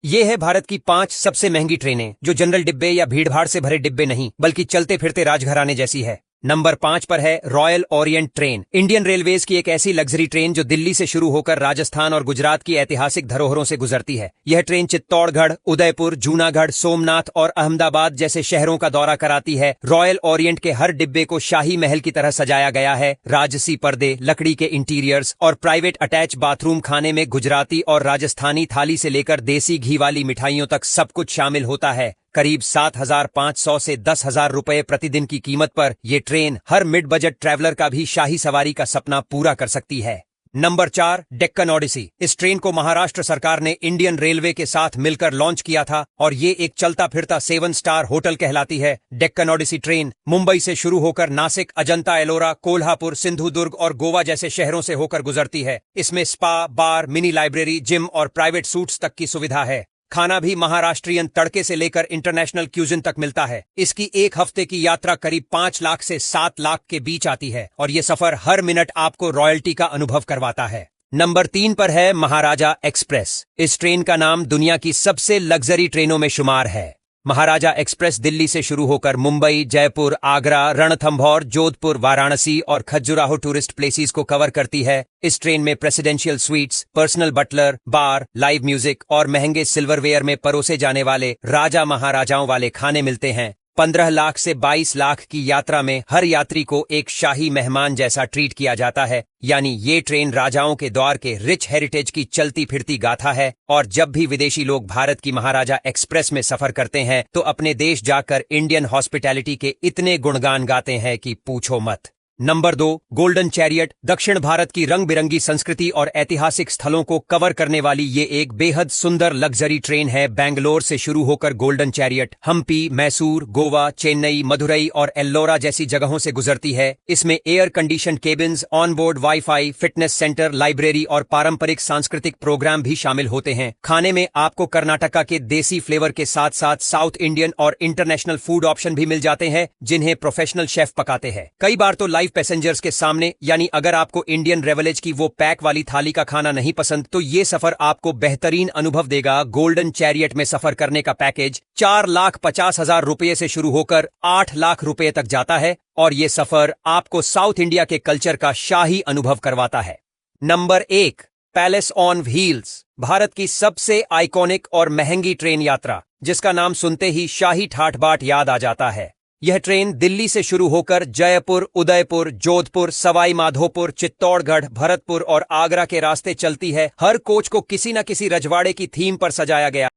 ये है भारत की 5 सबसे महंगी ट्रेनें जो जनरल डिब्बे या भीड़भाड़ से भरे डिब्बे नहीं बल्कि चलते फिरते राजघराने जैसी है। नंबर 5 पर है royal Orient train. Indian railways की एक ऐसी लग्जरी ट्रेन जो दिल्ली से शुरू होकर राजस्थान और गुजरात की ऐतिहासिक धरोहरों से गुजरती है। यह ट्रेन चित्तौड़गढ़, उदयपुर, जूनागढ़, सोमनाथ और अहमदाबाद जैसे शहरों का दौरा कराती है। रॉयल ओरिएंट के हर डिब्बे को शाही महल की तरह सजाया गया है। राजसी पर्दे, लकड़ी के इंटीरियर्स और प्राइवेट अटैच बाथरूम। खाने में गुजराती और राजस्थानी थाली से लेकर देसी घी वाली मिठाइयों तक सब कुछ शामिल होता है। करीब 7,500 से 10,000 रुपए प्रतिदिन की कीमत पर यह ट्रेन हर मिड बजट ट्रैवलर का भी शाही सवारी का सपना पूरा कर सकती है। नंबर 4, डेक्कन ओडिसी। इस ट्रेन को महाराष्ट्र सरकार ने इंडियन रेलवे के साथ मिलकर लॉन्च किया था और ये एक चलता फिरता 7 स्टार होटल कहलाती है। डेक्कन ओडिसी ट्रेन मुंबई से शुरू होकर नासिक, अजंता एलोरा, कोल्हापुर, सिंधुदुर्ग और गोवा जैसे शहरों से होकर गुजरती है। इसमें स्पा, बार, मिनी लाइब्रेरी, जिम और प्राइवेट सूट्स तक की सुविधा है। खाना भी महाराष्ट्रियन तड़के से लेकर इंटरनेशनल क्यूजिन तक मिलता है। इसकी एक हफ्ते की यात्रा करीब 5 लाख से 7 लाख के बीच आती है और ये सफर हर मिनट आपको रॉयल्टी का अनुभव करवाता है। नंबर 3 पर है महाराजा एक्सप्रेस। इस ट्रेन का नाम दुनिया की सबसे लग्जरी ट्रेनों में शुमार है। महाराजा एक्सप्रेस दिल्ली से शुरू होकर मुंबई, जयपुर, आगरा, रणथंभौर, जोधपुर, वाराणसी और खजुराहो टूरिस्ट प्लेसेस को कवर करती है। इस ट्रेन में प्रेसिडेंशियल स्वीट्स, पर्सनल बटलर, बार, लाइव म्यूजिक और महंगे सिल्वरवेयर में परोसे जाने वाले राजा महाराजाओं वाले खाने मिलते हैं। 15 लाख से 22 लाख की यात्रा में हर यात्री को एक शाही मेहमान जैसा ट्रीट किया जाता है। यानी ये ट्रेन राजाओं के दौर के रिच हेरिटेज की चलती फिरती गाथा है। और जब भी विदेशी लोग भारत की महाराजा एक्सप्रेस में सफर करते हैं तो अपने देश जाकर इंडियन हॉस्पिटैलिटी के इतने गुणगान गाते हैं कि पूछो मत। Number 2, golden chariot. दक्षिण भारत की रंग बिरंगी संस्कृति और ऐतिहासिक स्थलों को कवर करने वाली ये एक बेहद सुंदर लग्जरी ट्रेन है। बेंगलोर से शुरू होकर गोल्डन चैरियट हम्पी, मैसूर, गोवा, चेन्नई, मदुरई और एल्लोरा जैसी जगहों से गुजरती है। इसमें air condition cabins, onboard wifi, fitness centre, library और पारंपरिक सांस्कृतिक प्रोग्राम भी शामिल होते हैं। खाने में आपको कर्नाटका के देसी फ्लेवर के साथ साथ साउथ इंडियन और इंटरनेशनल फूड ऑप्शन भी मिल जाते हैं जिन्हें प्रोफेशनल शेफ पकाते हैं। कई बार तो लाइव पैसेंजर्स के सामने, यानी अगर आपको इंडियन रेवलेज की वो पैक वाली थाली का खाना नहीं पसंद तो ये सफर आपको बेहतरीन अनुभव देगा। गोल्डन चैरियट में सफर करने का पैकेज 4,50,000 रुपये से शुरू होकर 8 लाख रुपये तक जाता है और ये सफर आपको साउथ इंडिया के कल्चर का शाही अनुभव करवाता है। Number 1, palace on wheels. Bharat की सबसे आइकॉनिक और महंगी ट्रेन यात्रा जिसका नाम सुनते ही शाही ठाठ बाट याद आ जाता है। यह ट्रेन दिल्ली से शुरू होकर जयपुर, उदयपुर, जोधपुर, सवाई माधोपुर, चित्तौड़गढ़, भरतपुर और आगरा के रास्ते चलती है। हर कोच को किसी न किसी रजवाड़े की थीम पर सजाया गया